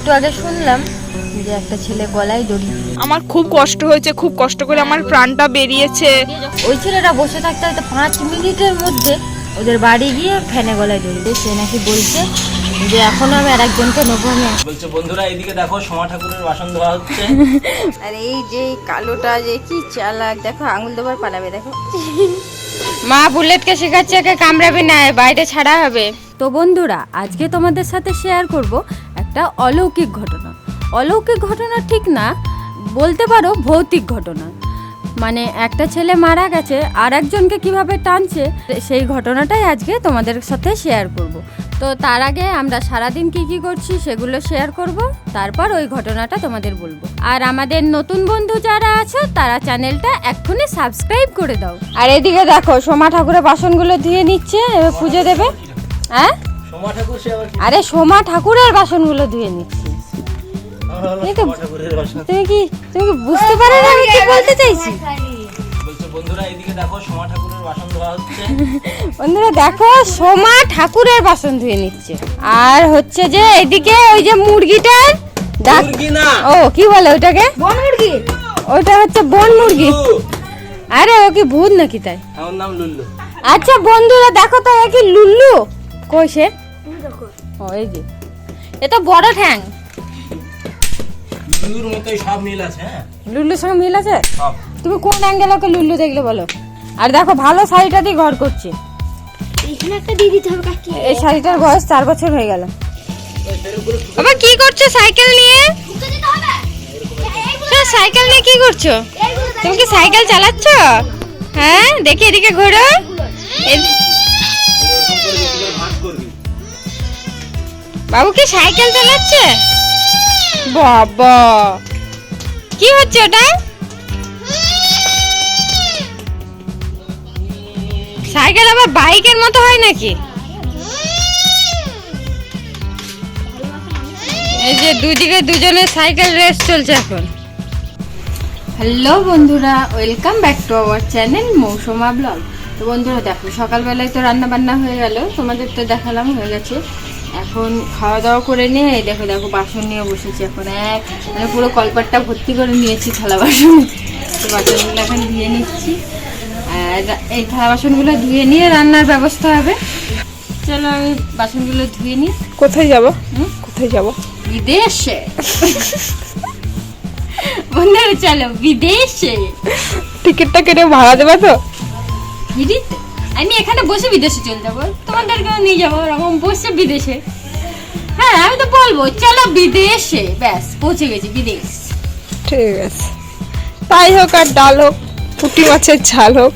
একটু আগে শুনলাম যে একটা ছেলে গলায় দড়ি। আমার খুব কষ্ট হয়েছে, খুব কষ্ট করে আমার প্রাণটা বেরিয়েছে। ওই ছেলেটা বসে থাকতে হয়তো 5 মিনিটের মধ্যে ওদের বাড়ি গিয়ে ফ্যানে গলায় দড়ি দিয়ে সে নাকি বলছে যে এখনো আমি আর একজনকে নেবো। আমি বলছে বন্ধুরা এইদিকে দেখো সোমা ঠাকুরের বাসন ধোয়া হচ্ছে। আর এই যে কালোটা যে কি চালাক, দেখো আঙুল দেবার পালাবে। দেখো মা বুলেটকে শেখাচ্ছে একে কামড়াবি না, বাইরে ছাড়া হবে। তো বন্ধুরা, আজকে তোমাদের সাথে শেয়ার করব একটা অলৌকিক ঘটনা। অলৌকিক ঘটনা ঠিক না, বলতে পারো ভৌতিক ঘটনা। মানে একটা ছেলে মারা গেছে, আর একজনকে কিভাবে টানছে সেই ঘটনাটাই আজকে তোমাদের সাথে শেয়ার করব। তো তার আগে আমরা সারাদিন কি করছি সেগুলো শেয়ার করব, তারপর ওই ঘটনাটা তোমাদের বলবো। আর আমাদের নতুন বন্ধু যারা আছে তারা চ্যানেলটা এক্ষুনি সাবস্ক্রাইব করে দাও। আর এদিকে দেখো সোমা ঠাকুরের বাসনগুলো ধুয়ে নিচ্ছে, এবার পুজো দেবে। হ্যাঁ সোমা ঠাকুর সে আবার কি? আরে সোমা ঠাকুরের বাসনগুলো ধুয়ে নিচ্ছে। সোমা ঠাকুরের বাসন। তুমি কি বুঝতে পারো না আমি কি বলতে চাইছি? বলছে বন্ধুরা এইদিকে দেখো সোমা ঠাকুরের বাসন ধোয়া হচ্ছে। বন্ধুরা দেখো সোমা ঠাকুরের বাসন ধুয়ে নিচ্ছে। আর হচ্ছে যে এদিকে ওই যে মুরগিটার ডাক, মুরগি না, ও কি বলে ওইটাকে? বন মুরগি। ওইটা হচ্ছে বন মুরগি। আরে ও কি ভূত নাকি তাই? আমার নাম লুল্লু। আচ্ছা বন্ধুরা দেখো তো এ কি লুল্লু কই সে? ও এই যে এটা বড় ঠ্যাং। লুল্লুর মতোই সব মিল আছে। হ্যাঁ লুল্লুর সঙ্গে মিল আছে। সব। তুমি কোন অ্যাঙ্গেলে ওকে লুল্লু দেখলে বলো? আর দেখো ভালো শাড়িটা দিয়ে ঘর করছে। এখানে একটা দিয়ে দিতে হবে কাকি। এই শাড়িটার বয়স 4 বছর হয়ে গেল। বাবা কি করছো সাইকেল নিয়ে? সাইকেল নিয়ে কি করছো? তুমি কি সাইকেল চালাচ্ছ? হ্যাঁ দেখি এদিকে ঘোরো। বাবু কি সাইকেল চালাচ্ছে? বাবা কি হচ্ছে ওটা? সাইকেল আবার বাইকের মতো হয় নাকি? এই যে দুদিকে দুজনের সাইকেল রেস চলছে এখন। হ্যালো বন্ধুরা, welcome back to our channel Mousuma blog. তো বন্ধুরা দেখো সকালবেলায় তো রান্না বান্না হয়ে গেল, তোমাদের তো দেখালাম হয়ে গেছে। এখন খাওয়া দাওয়া করে নিয়ে এই দেখো বাসন নিয়ে বসেছি। এখন মানে পুরো কলপাটটা ভর্তি করে নিয়েছি থালা বাসন। তো বাসনগুলো এখন ধুয়ে নিচ্ছি। আর এই থালা বাসনগুলো ধুয়ে নিয়ে রান্নার ব্যবস্থা হবে। চলো আমি বাসনগুলো ধুয়ে নিই। কোথায় যাব? কোথায় যাব? বিদেশে। বন্ধুরা চলো বিদেশে। টিকিটটা কেটে ভাড়া দেবে তো? আমি এখানে বসে বিদেশে চলে যাবো, তোমাদেরকে নিয়ে যাবো ওরকম বসে বিদেশে। হ্যাঁ আমি তো বলবো চলো বিদেশে, ব্যাস পৌঁছে গেছি বিদেশ। ঠিক আছে, তাই হোক আর ডাল হোক, পুঁটি মাছের ঝাল হোক।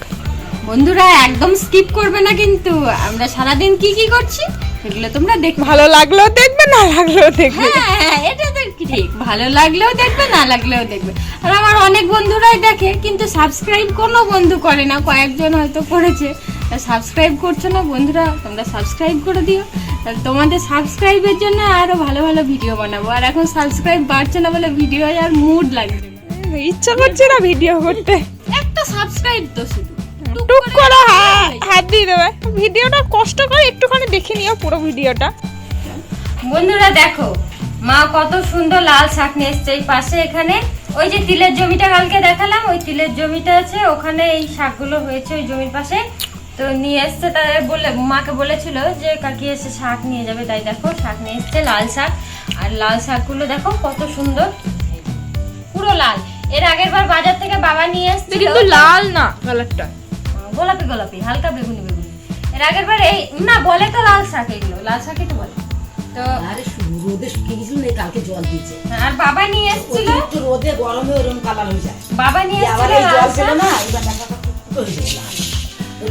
বন্ধুরা একদম স্কিপ করবে না কিন্তু, আমরা সারাদিন কি করছি সেগুলো তোমরা দেখবে। ভালো লাগলেও দেখবে, না লাগলেও দেখবে। হ্যাঁ এটা তো ঠিক, ভালো লাগলেও দেখবে না লাগলেও দেখবে। আর আমার অনেক বন্ধুরাই দেখে কিন্তু সাবস্ক্রাইব কোনো বন্ধু করে না, কয়েকজন হয়তো করেছে। সাবস্ক্রাইব করছো না বন্ধুরা, তোমরা সাবস্ক্রাইব করে দিও। তোমাদের সাবস্ক্রাইবের জন্য আরো ভালো ভালো ভিডিও বানাবো। আর এখন সাবস্ক্রাইব বাড়ছে না বলে ভিডিও আর মুড লাগছে না, ইচ্ছা করছে না ভিডিও করতে। একটা সাবস্ক্রাইব তো শুধু টুক করে হাত দিয়ে দেবে। ভিডিওটা কষ্ট করে একটুখানি দেখে নিও পুরো ভিডিওটা। বন্ধুরা দেখো মা কত সুন্দর লাল শাক নিয়ে এসছে এই পাশে। এখানে ওই যে তিলের জমিটা কালকে দেখালাম, ওই তিলের জমিটা আছে ওখানে, এই শাকগুলো হয়েছে ওই জমির পাশে। তো নিয়ে এসছে, তাই বলে মাকে বলেছিল যে কাকি এসে শাক নিয়ে যাবে, তাই দেখো শাক নিয়ে এসছে লাল শাক। আর লাল শাকগুলো দেখো কত সুন্দর, পুরো লাল। এর আগের বার বাজার থেকে বাবা নিয়ে এসছে, কিন্তু লাল না, কালারটা গোলাপি গোলাপি হালকা বেগুনি বেগুনি। এর আগের বার এই না বলে তো লাল শাক, এগুলো লাল শাকই তো বলে। তো আরে রোদে শুকিয়ে গেছিল না, কালকে জল দিয়েছে। আর বাবা নিয়ে এসেছিল, একটু রোদে গরমে ওরকম কালার হয়ে যায়। বাবা নিয়ে আবার এসেছিল এই লাল জল ছিল শাক। না, এবার দেখা হয়ে যায়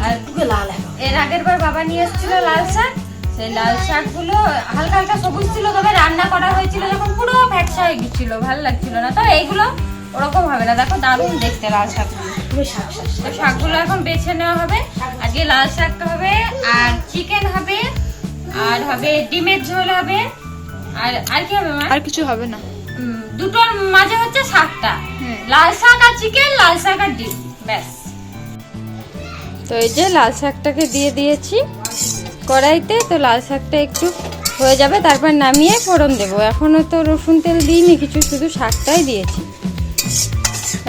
আর পুরো লাল এখন। এর আগের বার বাবা নিয়ে এসেছিল লাল শাক। সেই লাল শাকগুলো হালকা হালকা সবুজ ছিল, তবে রান্না করা হয়েছিল যখন পুরো ফ্যাকসা হয়ে গেছিল, ভালো লাগছিল না। তো এইগুলো ওরকম হবে না, দেখো দারুণ দেখতে লাল শাকগুলো। পুরো শাক শাক তো শাকগুলো এখন বেছে নেওয়া হবে। আজকে লাল শাকটা হবে, আর চিকেন হবে, আর হবে ডিমের ঝোল হবে। আর কি হবে মা? আর কিছু হবে না। দুটোর মাঝে হচ্ছে শাকটা, লাল শাক আর চিকেন, লাল শাক আর ডিম, ব্যাস। তো এই যে লাল শাকটাকে দিয়ে দিয়েছি কড়াইতে। তো লাল শাকটা একটু হয়ে যাবে, তারপর নামিয়ে ফোড়ন দেবো। এখনও তো রসুন তেল দিইনি কিছু, শুধু শাকটাই দিয়েছি।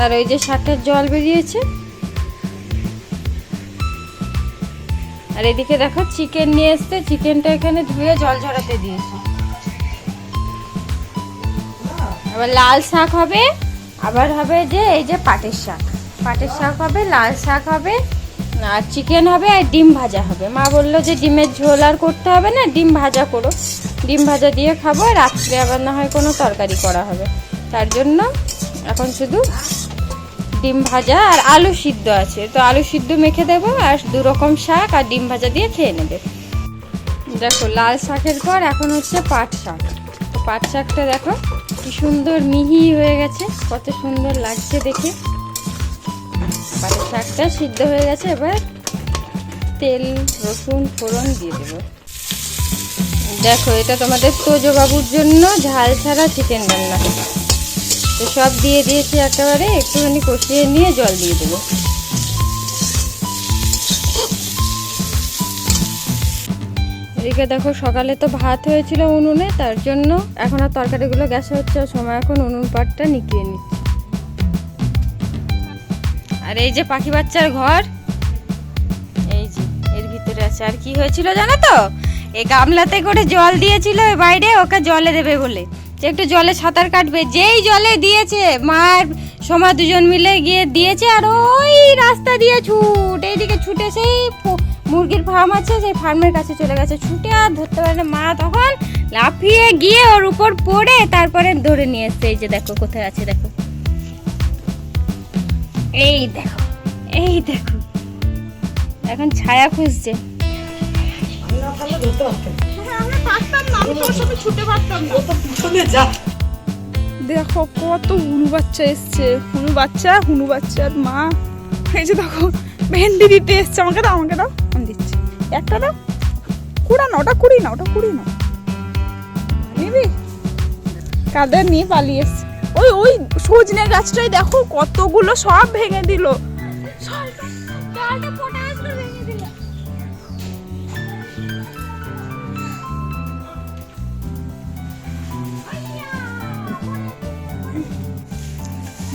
আর ওই যে শাকের জল বেরিয়েছে। আর এদিকে দেখো চিকেন নিয়ে এসছে, চিকেনটা এখানে ধুয়ে জল ঝরাতে দিয়েছি। আবার লাল শাক হবে, আবার হবে যে এই যে পাটের শাক হবে, লাল শাক হবে, আর চিকেন হবে, আর ডিম ভাজা হবে। মা বললো যে ডিমের ঝোল আর করতে হবে না, ডিম ভাজা করো, ডিম ভাজা দিয়ে খাবো। রাত্রে আবার না হয় কোনো তরকারি করা হবে, তার জন্য এখন শুধু ডিম ভাজা আর আলু সিদ্ধ আছে, তো আলু সিদ্ধ মেখে দেবো, আর 2 রকম শাক আর ডিম ভাজা দিয়ে খেয়ে নেবে। দেখো লাল শাকের পর এখন হচ্ছে পাট শাক। তো পাট শাকটা দেখো কি সুন্দর মিহি হয়ে গেছে, কত সুন্দর লাগছে দেখে। পাটের শাকটা সিদ্ধ হয়ে গেছে, এবার তেল রসুন ফোড়ন দিয়ে দেবো। দেখো এটা তোমাদের তোজো বাবুর জন্য ঝাল ছাড়া চিকেন রান্না। তো সব দিয়ে দিয়েছি একেবারে, একটুখানি কষিয়ে নিয়ে জল দিয়ে দেবো। এদিকে দেখো সকালে তো ভাত হয়েছিল উনুনে, তার জন্য এখন আর তরকারিগুলো গ্যাসে হচ্ছে, সময় এখন উনুন পাটটা নিকিয়ে নিচ্ছে। আর এই যে পাখি বাচ্চার ঘর, এই যে এর ভিতরে আছে। আর কি হয়েছিল জানো তো, এই গামলাতে করে জল দিয়েছিল বাইরে, ওকে জলে দেবে বলে, যে একটু জলে সাঁতার কাটবে। যেই জলে দিয়েছে, মার সোমা দুজন মিলে গিয়ে দিয়েছে, আর ওই রাস্তা দিয়ে ছুট, এইদিকে ছুটে সেই মুরগির ফার্ম আছে, সেই ফার্মের কাছে চলে গেছে ছুটে, আর ধরতে পারে। মা তখন লাফিয়ে গিয়ে ওর উপর পড়ে তারপরে ধরে নিয়ে এসছে। এই যে দেখো কোথায় আছে, দেখো এই দেখো, এই দেখো এখন ছায়া খুঁজছে। আমি না পারলে ধরতে পারতাম। আমরা পারতাম না, আমি তোর সাথে ছুটে পারতাম না। ও তো পিছনে যা। দেখো কত হুনু বাচ্চা এসছে, হুনু বাচ্চার মা। এই যে দেখো ভেন্ডি দিতে এসছে, আমাকে দাও, আমি দিচ্ছি। একটা দাও, কুড়া না, ওটা কুড়ি না, নিবি? কাদের নিয়ে পালিয়ে এসছে। ওই সজনে গাছটাই দেখো কতগুলো সব ভেঙে দিল।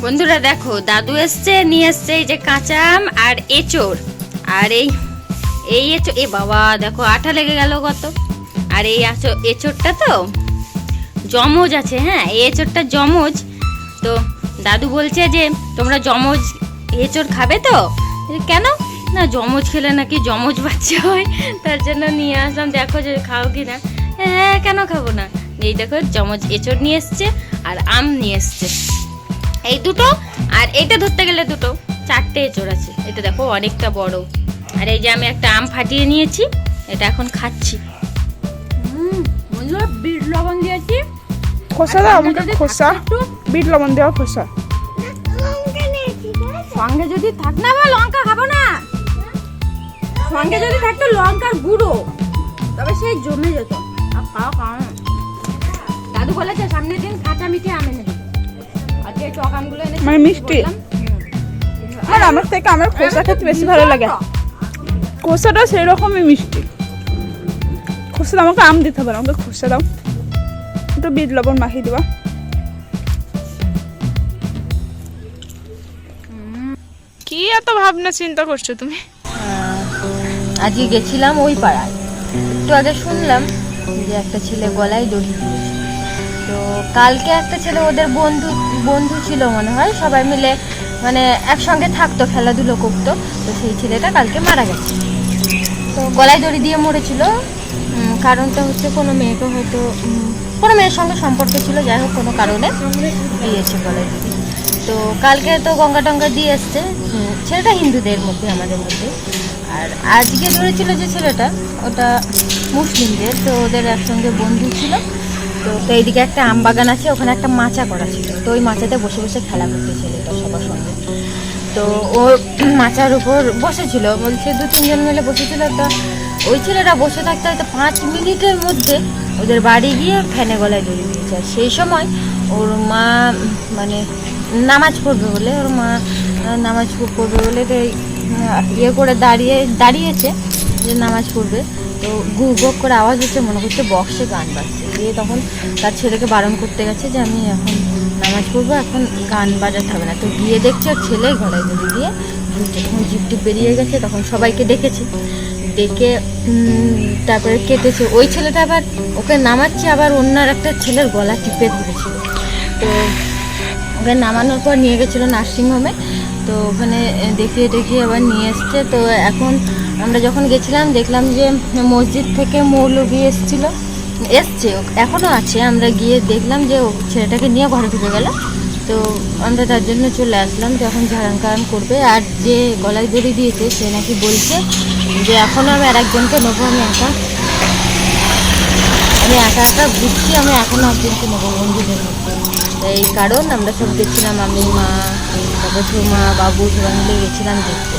বন্ধুরা দেখো দাদু এসছে, নিয়ে এসছে এই যে কাঁচা আম আর এঁচড়। আর এই এঁচড়, এ বাবা দেখো আঠা লেগে গেল কত। আর এই এঁচড়টা তো জমজ আছে, হ্যাঁ এই এঁচড়টা জমজ। তো দাদু বলছে যে তোমরা জমজ এঁচড় খাবে তো? কেন না, জমজ খেলে নাকি জমজ বাচ্চা হয়, তার জন্য নিয়ে আসলাম, দেখো যে খাও কি না। হ্যাঁ কেন খাবো না। এই দেখো জমজ এঁচড় নিয়ে এসছে আর আম নিয়ে এসছে, এই দুটো। আর এইটা ধরতে গেলে দুটো, 4টে এঁচড় আছে। এটা দেখো অনেকটা বড়। আর এই যে আমি একটা আম ফাটিয়ে নিয়েছি, এটা এখন খাচ্ছি। বন্ধুরা বিট লবণ দিয়েছি, খোসা দাও আমাকে, খোসা বিট লবণ দেওয়া খোসা। সঙ্গে যদি থাক না, লঙ্কা খাবো না, সঙ্গে যদি থাকতো লঙ্কার গুঁড়ো, তবে সেই জমে যেত। দাদু বলেছে সামনের দিন কাঁচা মিঠে আম এনে দেবে। আজকে এই টক আমগুলো এনেছে, মানে মিষ্টি। আর আমার থেকে আমার খোসা খেতে বেশি ভালো লাগে, খোসাটা সেই রকমই মিষ্টি। খোসা দাও, আমাকে আম দিতে হবে না, আমাকে খোসা দাও, একটু বিট লবণ মাখিয়ে দিবা। কি এত ভাবনা চিন্তা করছো তুমি? আজকে গেছিলাম ওই পাড়ায়, একটু আগে শুনলাম যে একটা ছেলে গলায় দড়ি দিয়েছে। তো কালকে একটা ছেলে, ওদের বন্ধু ছিল মনে হয়, সবাই মিলে মানে একসঙ্গে থাকতো, খেলাধুলো করতো। তো সেই ছেলেটা কালকে মারা গেছে। তো গলায় দড়ি দিয়ে মরেছিল। কারণটা হচ্ছে কোনো মেয়েকে হয়তো কোনো মেয়ের সঙ্গে সম্পর্ক ছিল, যাই হোক কোনো কারণে দিয়েছে গলায় দড়ি। তো কালকে তো গঙ্গা টঙ্গা দিয়ে এসছে। ছেলেটা হিন্দুদের মধ্যে, আমাদের মধ্যে। আর আজকে ধরেছিল যে ছেলেটা, ওটা মুসলিমদের। তো ওদের একসঙ্গে বন্ধু ছিল। তো এইদিকে একটা আম বাগান আছে, ওখানে একটা মাচা করা ছিল। তো ওই মাচাতে বসে বসে খেলা করতে ছেলেটা সবার সঙ্গে। তো ও মাচার উপর বসেছিল, বলছে 2-3 জন মিলে বসেছিল। তো ওই ছেলেটা বসে থাকতে হয়তো 5 মিনিটের মধ্যে ওদের বাড়ি গিয়ে ফ্যানে গলায় দড়ি দিয়েছে। আর সেই সময় ওর মা মানে নামাজ পড়বে বলে, ওর মা নামাজ পড়বে বলে ইয়ে করে দাঁড়িয়েছে যে নামাজ পড়বে। তো গু গু করে আওয়াজ হচ্ছে, মনে করছে বক্সে গান বাজছে। দিয়ে তখন তার ছেলেকে বারণ করতে গেছে যে আমি এখন নামাজ পড়বো, এখন গান বাজাতে হবে না। তো গিয়ে দেখছে ওর ছেলেই গলায় দড়ি দিয়ে ঝুলছে। তখন জিপ টিপ বেরিয়ে গেছে, তখন সবাইকে ডেকেছে, ডেকে তারপরে কেটেছে। ওই ছেলেটা আবার ওকে নামাচ্ছে, আবার অন্য একটা ছেলের গলা টিপে ধরেছিল। তো ওকে নামানোর পর নিয়ে গেছিলো নার্সিংহোমে। তো ওখানে দেখিয়ে দেখিয়ে আবার নিয়ে এসছে। তো এখন আমরা যখন গেছিলাম দেখলাম যে মসজিদ থেকে মৌলবি এসছে, এখনও আছে। আমরা গিয়ে দেখলাম যে ও ছেলেটাকে নিয়ে ঘরে ঢুকে গেল। তো আমরা তার জন্য চলে আসলাম যে এখন ঝাড়ান কারণ করবে। আর যে গলায় দড়ি দিয়েছে সে নাকি বলছে যে এখনও আমি আর একজনকে নেবো, আমি একা একা ঘুরছি, আমি এখনও একজনকে নেবো বন্ধুদের মধ্যে। এই কারণ আমরা সব দেখছিলাম, আমি, মা, তারপর ঝুমা, বাবু সবাই মিলে গেছিলাম দেখতে।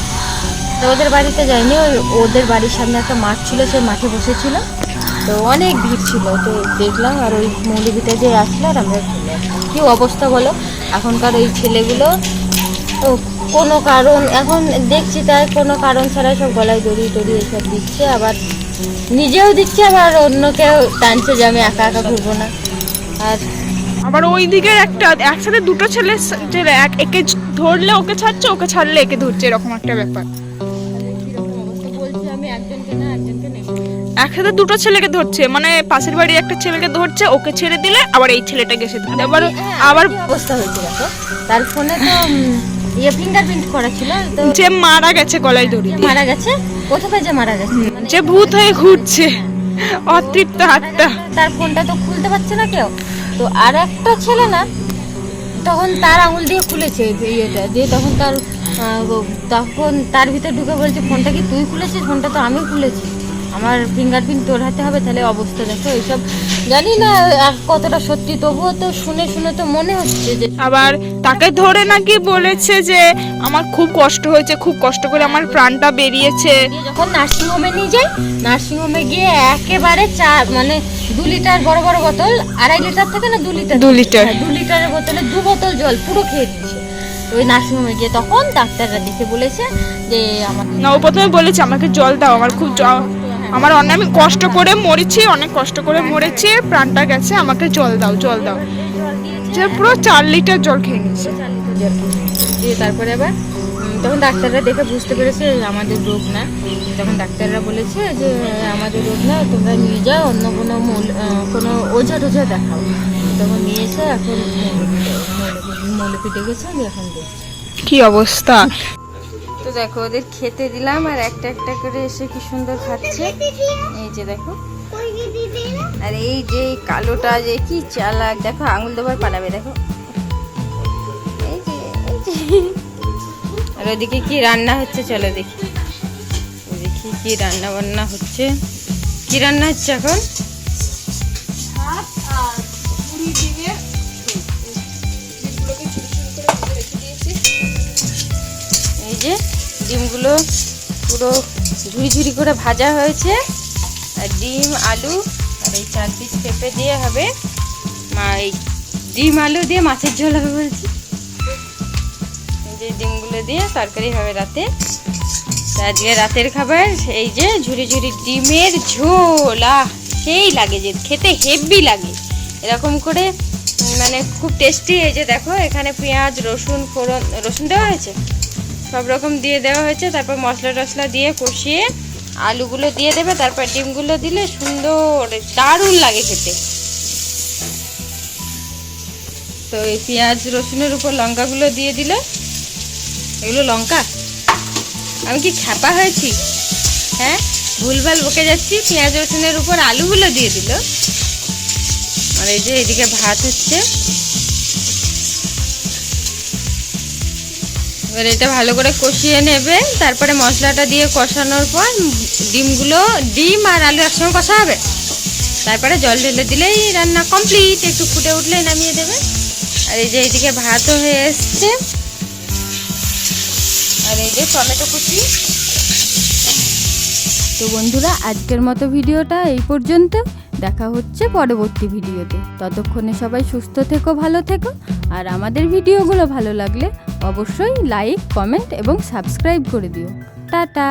তো ওদের বাড়িতে যাইনি, ওদের বাড়ির সামনে একটা মাঠ ছিল, সেই মাঠে বসেছিল। তো অনেক ভিড় ছিল, তো দেখলাম। আর ওই মৌলবীটা যে আসলো আর আমরা চলে আসলাম। কী অবস্থা বলো এখনকার ওই ছেলেগুলো, কোনো কারণ এখন দেখছি তাই কোনো কারণ ছাড়াই সব গলায় দড়ি টড়ি এসব দিচ্ছে, আবার নিজেও দিচ্ছে, আবার অন্যকেও টানছে যে আমি একা একা ঘুরবো না। আর আবার ওই দিকে একসাথে দুটো ছেলে একে ধরলে ওকে ছাড়ছে, ওকে ছাড়লে একে ধরছে, এরকম একটা ব্যাপার। বলছি আমি একজনকে না একজনকে নেব, একসাথে দুটো ছেলেকে ধরছে, মানে পাশের বাড়ির একটা ছেলেকে ধরছে, ওকে ছেড়ে দিলে আবার এই ছেলেটাকে এসে ধরছে। আবার কি অবস্থা হয়েছে দেখো, তার ফোনে তো ফিঙ্গারপ্রিন্ট করা ছিল। তো যে মারা গেছে গলায় দড়ি দিয়ে, মারা গেছে, কোথায় যে মারা গেছে, যে ভূত হয়ে ঘুরছে অতৃপ্ত আত্মা, তার ফোনটা তো খুলতে পারছে না কেউ। তো আর একটা ছেলে না তখন তার আঙুল দিয়ে খুলেছে ইয়েটা দিয়ে, তখন তার ভিতরে ঢুকে বলছে ফোনটা কি তুই খুলেছিস? ফোনটা তো আমি খুলেছি, আমার ফিঙ্গারপ্রিন্ট তোর হাতে হবে। তাহলে অবস্থা দেখো, এইসব জানি না কতটা সত্যি, তবুও তো শুনে শুনে তো মনে হচ্ছে যে। আবার তাকে ধরে নাকি বলেছে যে আমার খুব কষ্ট হয়েছে, খুব কষ্ট করে আমার প্রাণটা বেরিয়েছে। যখন নার্সিংহোমে নিয়ে যাই, নার্সিংহোমে গিয়ে একেবারে 2 লিটার বড় বড় বোতল, 2.5 লিটার থেকে না 2 লিটার, 2 লিটার, 2 লিটারের বোতলে 2 বোতল জল পুরো খেয়ে দিচ্ছে ওই নার্সিংহোমে গিয়ে। তখন ডাক্তাররা দেখে বলেছে যে আমার না, ও প্রথমে বলেছে আমাকে জল দাও, আমার খুব আমার অনেক, আমি কষ্ট করে মরেছি, অনেক কষ্ট করে মরেছি, প্রাণটা গেছে, আমাকে জল দাও, জল দাও। যে পুরো 4 লিটার জল খেয়ে নিয়েছে। দিয়ে তারপরে আবার তখন ডাক্তাররা দেখে বুঝতে পেরেছে আমাদের রোগ না। তখন ডাক্তাররা বলেছে যে আমাদের রোগ না, তোমরা নিয়ে যাও অন্য কোনো ওঝা টোঝা দেখাও। তখন নিয়ে এসে এখন মৌলবি ডেকেছে, আমি এখন দেখছি কি অবস্থা। তো দেখো ওদের খেতে দিলাম, আর একটা একটা করে এসে কি সুন্দর খাচ্ছে। এই যে দেখো, আর এই যে কালোটা যে কি চালাক, দেখো আঙুল দেবার পালাবে, দেখো এই যে। আর ওদিকে কি রান্না হচ্ছে চলো দেখি, দেখি কি রান্না বান্না হচ্ছে। কি রান্না হচ্ছে এখন? এই যে ডিমগুলো পুরো ঝুরি ঝুরি করে ভাজা হয়েছে, আর ডিম, আলু, আর এই 4 পিস পেঁপে দিয়ে হবে। এই ডিম আলু দিয়ে মাছের ঝোল হবে বলছি। এই যে ডিমগুলো দিয়ে তরকারি হবে রাতে। আজকে রাতের খাবার এই যে ঝুরি ঝুরি ডিমের ঝোল। সেই লাগে, যে খেতে হেভি লাগে এরকম করে, মানে খুব টেস্টি। এই যে দেখো এখানে পেঁয়াজ, রসুন, ফোড়ন, রসুন দেওয়া হয়েছে, সব রকম দিয়ে দেওয়া হয়েছে। তারপর মশলা টশলা দিয়ে কষিয়ে আলুগুলো দিয়ে দেবে, তারপর ডিমগুলো দিলে সুন্দর দারুণ লাগে খেতে। তো এই পেঁয়াজ রসুনের উপর লঙ্কাগুলো দিয়ে দিলে, এগুলো লঙ্কা, আমি কি ছাপা হয়েছি? হ্যাঁ, ভুলভাল বকে যাচ্ছি। পেঁয়াজ রসুনের উপর আলুগুলো দিয়ে দিল। আর এই যে এদিকে ভাত হচ্ছে, এবার এটা ভালো করে কষিয়ে নেবে। তারপরে মশলাটা দিয়ে কষানোর পর ডিম আর আলু একসঙ্গে কষা হবে। তারপরে জল ঢেলে দিলেই রান্না কমপ্লিট। একটু ফুটে উঠলেই নামিয়ে দেবে। আর এই যে এইদিকে ভাতও হয়ে এসছে, আর এই যে টমেটো কুচি। তো বন্ধুরা, আজকের মতো ভিডিওটা এই পর্যন্ত। দেখা হচ্ছে পরবর্তী ভিডিওতে। ততক্ষণে সবাই সুস্থ থেকো, ভালো থেকো। আর আমাদের ভিডিওগুলো ভালো লাগলে অবশ্যই লাইক, কমেন্ট এবং সাবস্ক্রাইব করে দিও। টাটা।